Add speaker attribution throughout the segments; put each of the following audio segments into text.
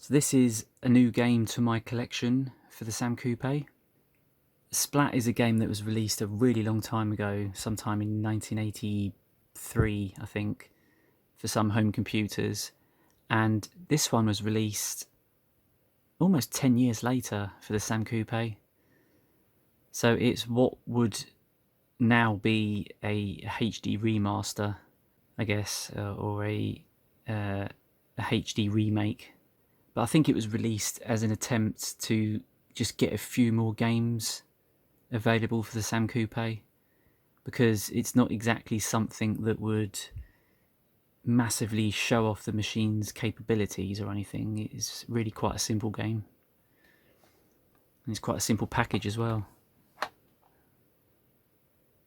Speaker 1: So this is a new game to my collection for the Sam Coupé. SPLAT is a game that was released a really long time ago, sometime in 1983, I think, for some home computers. And this one was released almost 10 years later for the Sam Coupé. So it's what would now be a HD remaster, I guess, or a HD remake. But I think it was released as an attempt to just get a few more games available for the Sam Coupé, because it's not exactly something that would massively show off the machine's capabilities or anything. It's really quite a simple game. And it's quite a simple package as well.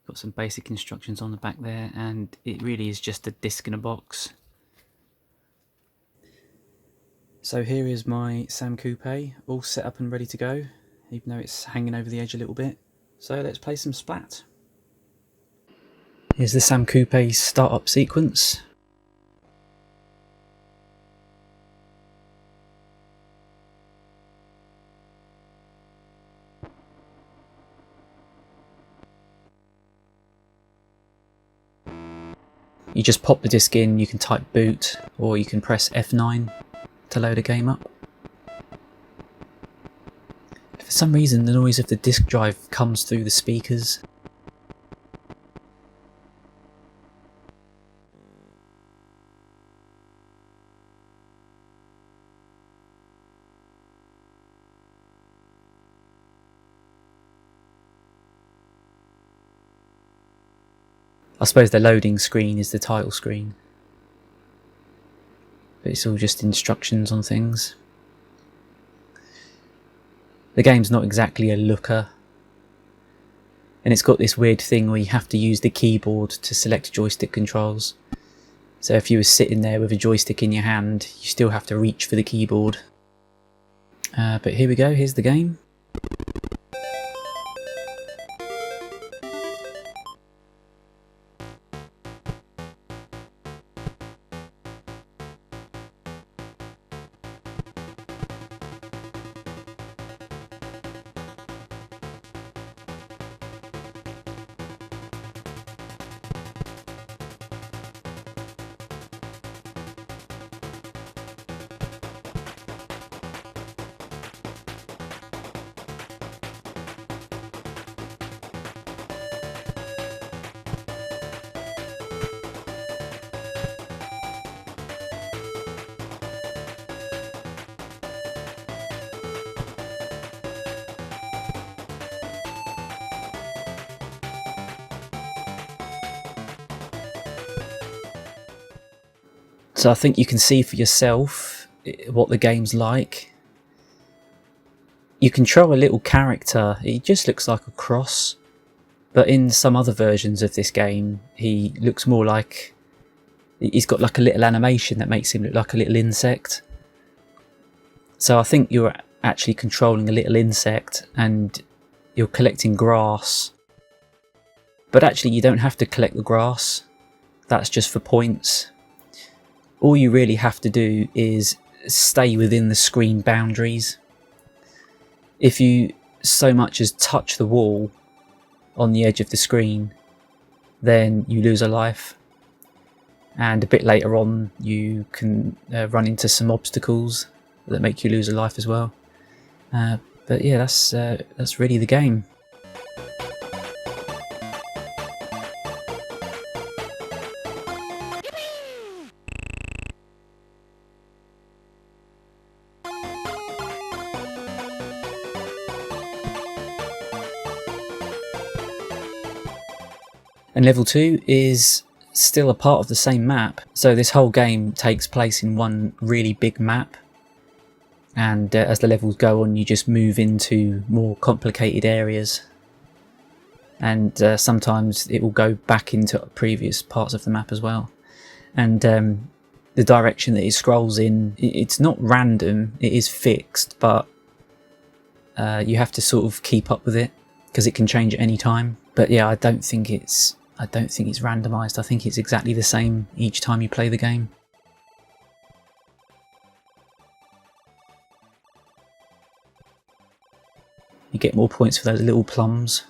Speaker 1: Got some basic instructions on the back there, and it really is just a disc in a box. So here is my Sam Coupé, all set up and ready to go, even though it's hanging over the edge a little bit. So let's play some SPLAT. Here's the Sam Coupé's startup sequence. You just pop the disc in, you can type boot, or you can press F9 to load a game up. For some reason the noise of the disk drive comes through the speakers. I suppose the loading screen is the title screen, but it's all just instructions on things. The game's not exactly a looker, and it's got this weird thing where you have to use the keyboard to select joystick controls. So if you were sitting there with a joystick in your hand, you still have to reach for the keyboard. But here we go, here's the game. So I think you can see for yourself what the game's like. You control a little character, he just looks like a cross, but in some other versions of this game he looks more like, he's got like a little animation that makes him look like a little insect. So I think you're actually controlling a little insect and you're collecting grass, but actually you don't have to collect the grass, that's just for points. All you really have to do is stay within the screen boundaries. If you so much as touch the wall on the edge of the screen, then you lose a life. And a bit later on you can run into some obstacles that make you lose a life as well. But yeah, that's really the game. And level 2 is still a part of the same map, so this whole game takes place in one really big map, and as the levels go on you just move into more complicated areas, and sometimes it will go back into previous parts of the map as well. And the direction that it scrolls in, it's not random, it is fixed, but you have to sort of keep up with it because it can change at any time. But yeah, I don't think it's randomized. I think it's exactly the same each time you play the game. You get more points for those little plums,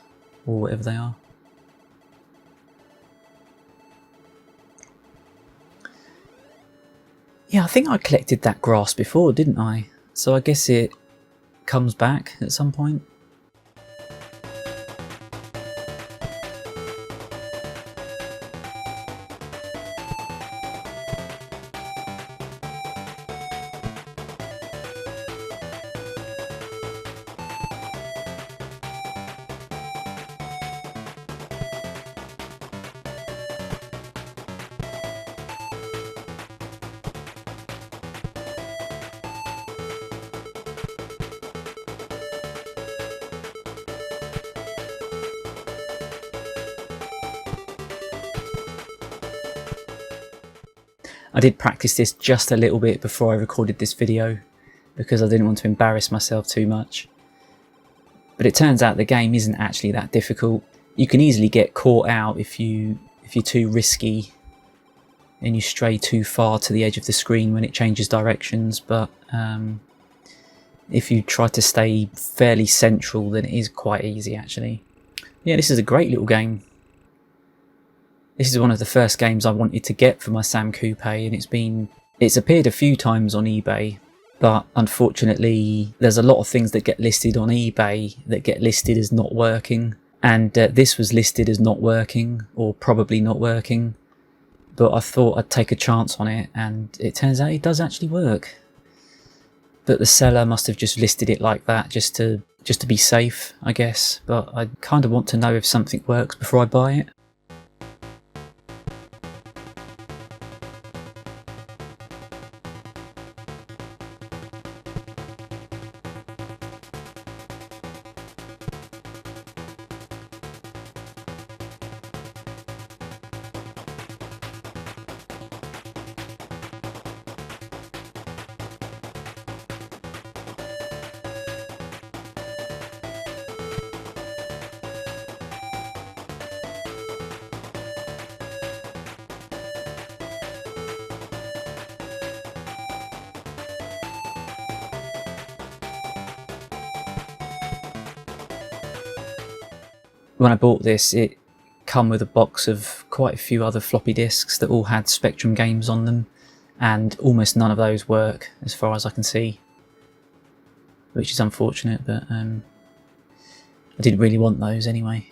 Speaker 1: or whatever they are. Yeah, I think I collected that grass before, didn't I? So I guess it comes back at some point. I did practice this just a little bit before I recorded this video because I didn't want to embarrass myself too much. But it turns out the game isn't actually that difficult. You can easily get caught out if you're too risky and you stray too far to the edge of the screen when it changes directions, but if you try to stay fairly central, then it is quite easy actually. Yeah, this is a great little game. This is one of the first games I wanted to get for my Sam Coupé, and it's appeared a few times on eBay, but unfortunately there's a lot of things that get listed on eBay that get listed as not working, and this was listed as not working, or probably not working, but I thought I'd take a chance on it, and it turns out it does actually work. But the seller must have just listed it like that just to be safe, I guess, but I kind of want to know if something works before I buy it. When I bought this, it come with a box of quite a few other floppy disks that all had Spectrum games on them, and almost none of those work as far as I can see, which is unfortunate, but I didn't really want those anyway.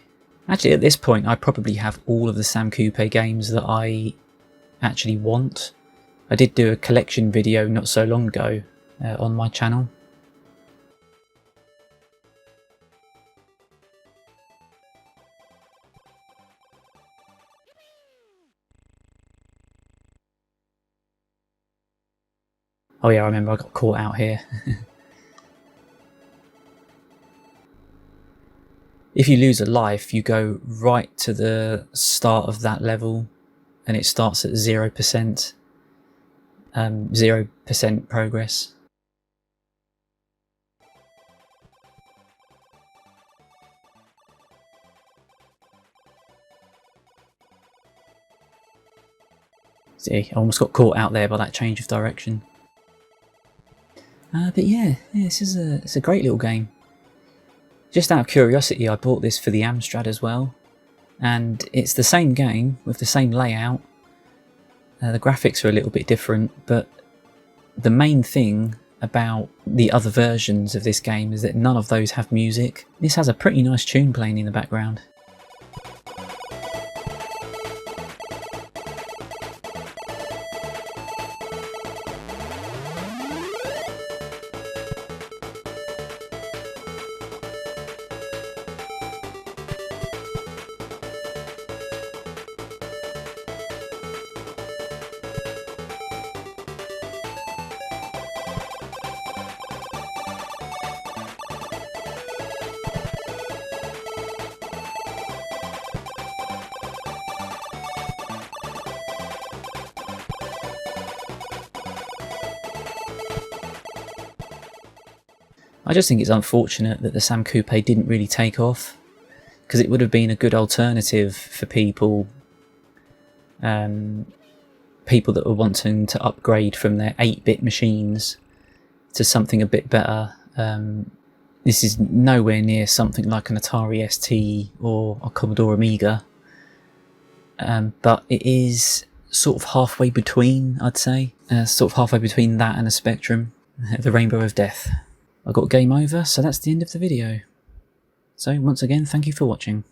Speaker 1: Actually, at this point I probably have all of the Sam Coupé games that I actually want. I did do a collection video not so long ago on my channel. Oh yeah, I remember I got caught out here. If you lose a life, you go right to the start of that level, and it starts at 0%. 0% progress. See, I almost got caught out there by that change of direction. But yeah, it's a great little game. Just out of curiosity, I bought this for the Amstrad as well, and it's the same game with the same layout. The graphics are a little bit different, but the main thing about the other versions of this game is that none of those have music. This has a pretty nice tune playing in the background. I just think it's unfortunate that the Sam Coupé didn't really take off, because it would have been a good alternative for people people that were wanting to upgrade from their 8-bit machines to something a bit better. This is nowhere near something like an Atari ST or a Commodore Amiga, but it is sort of halfway between, I'd say. Sort of halfway between that and a Spectrum, the Rainbow of Death. I got game over, so that's the end of the video. So once again, thank you for watching.